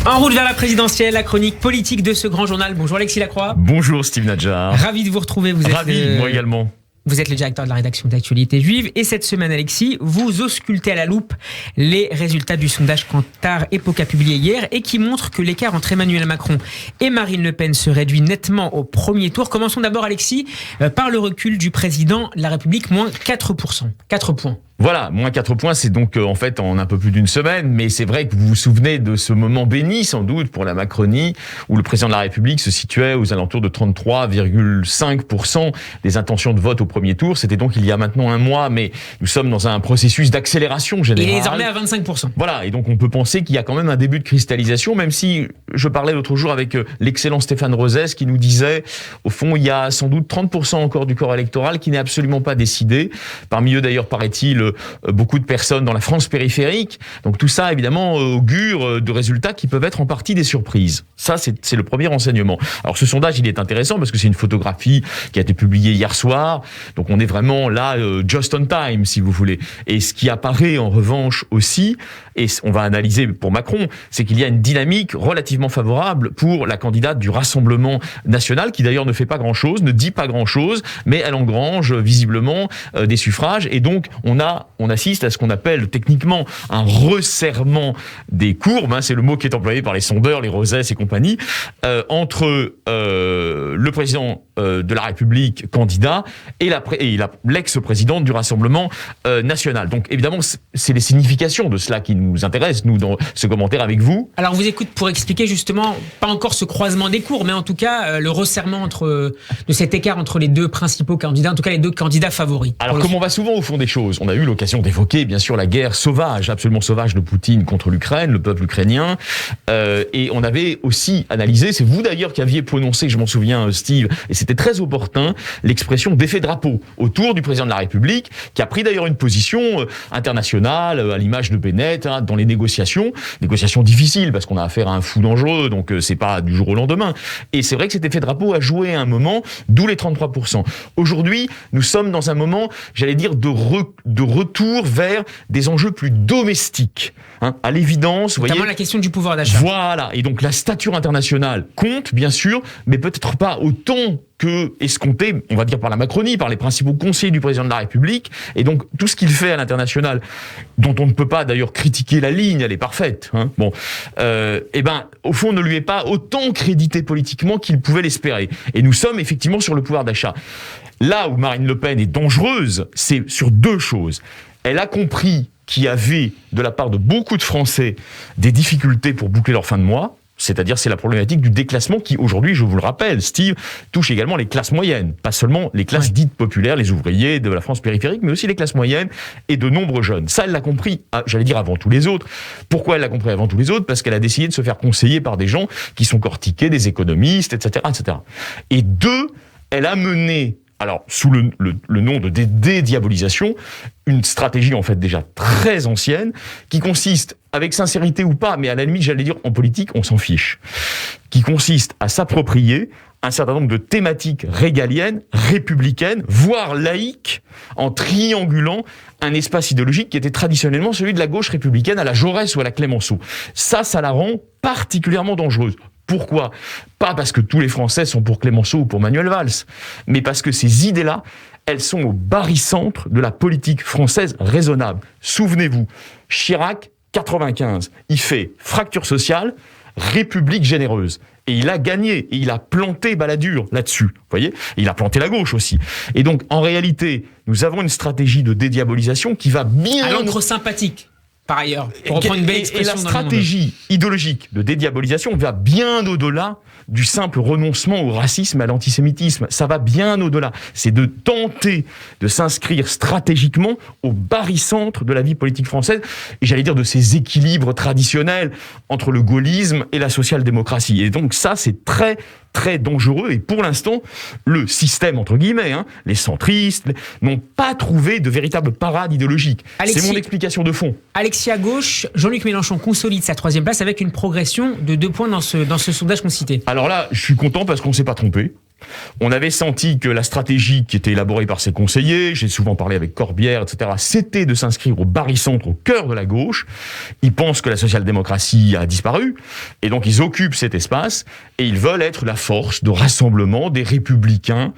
En route vers la présidentielle, la chronique politique de ce grand journal. Bonjour Alexis Lacroix. Bonjour Steve Nadjar. Ravi de vous retrouver. Moi également. Vous êtes le directeur de la rédaction d'Actualité Juive. Et cette semaine, Alexis, vous auscultez à la loupe les résultats du sondage Kantar Epoca publié hier et qui montre que l'écart entre Emmanuel Macron et Marine Le Pen se réduit nettement au premier tour. Commençons d'abord, Alexis, par le recul du président de la République, moins 4%. 4 points. Voilà, moins 4 points, c'est donc en fait en un peu plus d'une semaine, mais c'est vrai que vous vous souvenez de ce moment béni sans doute pour la Macronie, où le président de la République se situait aux alentours de 33,5% des intentions de vote au premier tour. C'était donc il y a maintenant un mois, mais nous sommes dans un processus d'accélération générale. Il est désormais à 25%. Voilà, et donc on peut penser qu'il y a quand même un début de cristallisation, même si je parlais l'autre jour avec l'excellent Stéphane Rosès qui nous disait, au fond, il y a sans doute 30% encore du corps électoral qui n'est absolument pas décidé. Parmi eux d'ailleurs, paraît-il, beaucoup de personnes dans la France périphérique. Donc tout ça, évidemment, augure de résultats qui peuvent être en partie des surprises. Ça, c'est le premier renseignement. Alors ce sondage, il est intéressant parce que c'est une photographie qui a été publiée hier soir. Donc on est vraiment là, just on time, si vous voulez. Et ce qui apparaît en revanche aussi, et on va analyser pour Macron, c'est qu'il y a une dynamique relativement favorable pour la candidate du Rassemblement national, qui d'ailleurs ne fait pas grand-chose, ne dit pas grand-chose, mais elle engrange visiblement des suffrages. Et donc on assiste à ce qu'on appelle techniquement un resserrement des courbes, c'est le mot qui est employé par les sondeurs, les Rosès et compagnie, entre le président de la République candidat et l'ex-présidente du Rassemblement national. Donc évidemment, c'est les significations de cela qui nous intéressent, nous, dans ce commentaire avec vous. Alors on vous écoute pour expliquer justement, pas encore ce croisement des courbes, mais en tout cas le resserrement de cet écart entre les deux principaux candidats, en tout cas les deux candidats favoris. Alors comme on va souvent au fond des choses, on a eu l'occasion d'évoquer bien sûr la guerre sauvage, absolument sauvage de Poutine contre l'Ukraine, le peuple ukrainien, et on avait aussi analysé, c'est vous d'ailleurs qui aviez prononcé, je m'en souviens Steve, et c'était très opportun, l'expression d'effet drapeau autour du président de la République, qui a pris d'ailleurs une position internationale, à l'image de Bennett, dans les négociations difficiles, parce qu'on a affaire à un fou dangereux, donc c'est pas du jour au lendemain. Et c'est vrai que cet effet drapeau a joué à un moment, d'où les 33%. Aujourd'hui, nous sommes dans un moment, j'allais dire, de retour vers des enjeux plus domestiques. À l'évidence, vous voyez, la question du pouvoir d'achat. Voilà, et donc la stature internationale compte, bien sûr, mais peut-être pas autant que escompté, on va dire par la Macronie, par les principaux conseillers du président de la République, et donc tout ce qu'il fait à l'international, dont on ne peut pas d'ailleurs critiquer la ligne, elle est parfaite, au fond ne lui est pas autant crédité politiquement qu'il pouvait l'espérer. Et nous sommes effectivement sur le pouvoir d'achat. Là où Marine Le Pen est dangereuse, c'est sur deux choses. Elle a compris qu'il y avait, de la part de beaucoup de Français, des difficultés pour boucler leur fin de mois. C'est-à-dire, c'est la problématique du déclassement qui, aujourd'hui, je vous le rappelle, Steve, touche également les classes moyennes. Pas seulement les classes dites populaires, les ouvriers de la France périphérique, mais aussi les classes moyennes et de nombreux jeunes. Ça, elle l'a compris, j'allais dire, avant tous les autres. Pourquoi elle l'a compris avant tous les autres ? Parce qu'elle a décidé de se faire conseiller par des gens qui sont cortiqués, des économistes, etc., etc. Et deux, elle a mené, alors sous le nom de dédiabolisation, une stratégie en fait déjà très ancienne, qui consiste, avec sincérité ou pas, mais à la limite, j'allais dire, en politique, on s'en fiche, qui consiste à s'approprier un certain nombre de thématiques régaliennes, républicaines, voire laïques, en triangulant un espace idéologique qui était traditionnellement celui de la gauche républicaine à la Jaurès ou à la Clémenceau. Ça la rend particulièrement dangereuse. Pourquoi ? Pas parce que tous les Français sont pour Clémenceau ou pour Manuel Valls, mais parce que ces idées-là, elles sont au barycentre de la politique française raisonnable. Souvenez-vous, Chirac, 95, il fait fracture sociale, République généreuse. Et il a gagné, et il a planté Balladur là-dessus, vous voyez ? Et il a planté la gauche aussi. Et donc, en réalité, nous avons une stratégie de dédiabolisation qui va bien... À l'encre sympathique, par ailleurs, pour reprendre une belle expression. Et la stratégie idéologique de dédiabolisation va bien au-delà du simple renoncement au racisme et à l'antisémitisme. Ça va bien au-delà. C'est de tenter de s'inscrire stratégiquement au barycentre de la vie politique française, et j'allais dire de ces équilibres traditionnels entre le gaullisme et la social-démocratie. Et donc ça, c'est très, très dangereux. Et pour l'instant, le système, entre guillemets, les centristes, n'ont pas trouvé de véritable parade idéologique. C'est mon explication de fond. Alexis à gauche, Jean-Luc Mélenchon consolide sa 3e place avec une progression de 2 points dans ce sondage qu'on citait. Alors là, je suis content parce qu'on ne s'est pas trompé. On avait senti que la stratégie qui était élaborée par ses conseillers, j'ai souvent parlé avec Corbière, etc., c'était de s'inscrire au barycentre, au cœur de la gauche. Ils pensent que la social-démocratie a disparu, et donc ils occupent cet espace, et ils veulent être la force de rassemblement des républicains,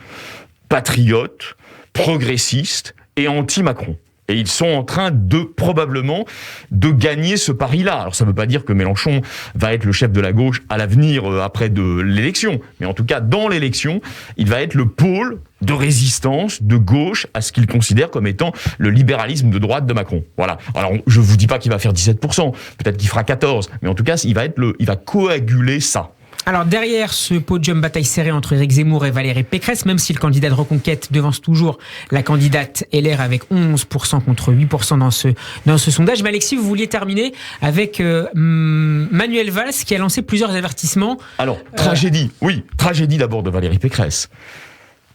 patriotes, progressistes et anti-Macron. Et ils sont en train probablement de gagner ce pari-là. Alors ça ne veut pas dire que Mélenchon va être le chef de la gauche à l'avenir après de l'élection. Mais en tout cas, dans l'élection, il va être le pôle de résistance de gauche à ce qu'il considère comme étant le libéralisme de droite de Macron. Voilà. Alors je ne vous dis pas qu'il va faire 17%, peut-être qu'il fera 14%, mais en tout cas, il va coaguler ça. Alors derrière ce podium bataille serrée entre Éric Zemmour et Valérie Pécresse, même si le candidat de Reconquête devance toujours la candidate LR avec 11% contre 8% dans ce sondage. Mais Alexis, vous vouliez terminer avec Manuel Valls qui a lancé plusieurs avertissements. Alors, tragédie d'abord de Valérie Pécresse.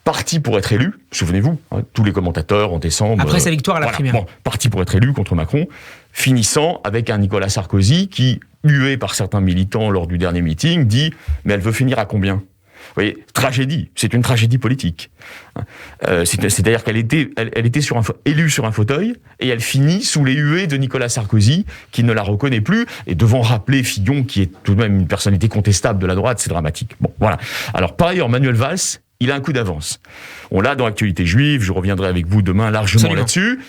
Parti pour être élu, souvenez-vous, tous les commentateurs en décembre... Après sa victoire à la primaire. Bon, parti pour être élu contre Macron, finissant avec un Nicolas Sarkozy qui, hué par certains militants lors du dernier meeting, dit « mais elle veut finir à combien ?» Vous voyez, tragédie, c'est une tragédie politique. C'est-à-dire qu'elle était élue sur un fauteuil et elle finit sous les huées de Nicolas Sarkozy qui ne la reconnaît plus et devant rappeler Fillon qui est tout de même une personnalité contestable de la droite, c'est dramatique. Bon, voilà. Alors par ailleurs, Manuel Valls, il a un coup d'avance. On l'a dans l'actualité juive, je reviendrai avec vous demain largement là-dessus.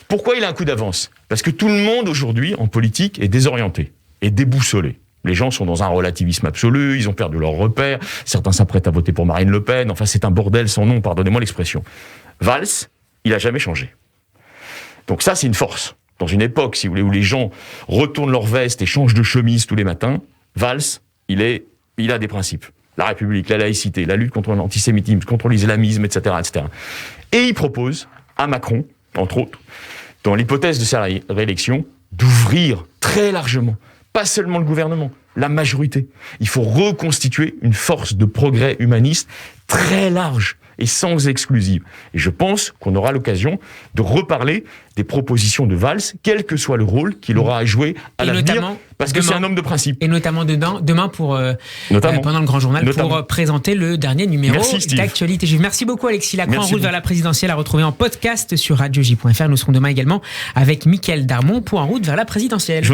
Pourquoi il a un coup d'avance ? Parce que tout le monde aujourd'hui en politique est désorienté et déboussolé. Les gens sont dans un relativisme absolu, ils ont perdu leurs repères, certains s'apprêtent à voter pour Marine Le Pen, enfin c'est un bordel sans nom, pardonnez-moi l'expression. Valls, il n'a jamais changé. Donc ça c'est une force. Dans une époque, si vous voulez, où les gens retournent leur veste et changent de chemise tous les matins, Valls, il a des principes. La République, la laïcité, la lutte contre l'antisémitisme, contre l'islamisme, etc., etc. Et il propose à Macron, entre autres, dans l'hypothèse de sa réélection, d'ouvrir très largement, pas seulement le gouvernement, la majorité. Il faut reconstituer une force de progrès humaniste très large et sans exclusive. Et je pense qu'on aura l'occasion de reparler des propositions de Valls, quel que soit le rôle qu'il aura à jouer à l'avenir, parce que c'est un homme de principe. Et notamment demain pendant le Grand Journal, pour présenter le dernier numéro d'Actualité Juive. Merci beaucoup Alexis Lacroix. En route vers la présidentielle à retrouver en podcast sur radioj.fr. Nous serons demain également avec Mickaël Darmon pour En route vers la présidentielle.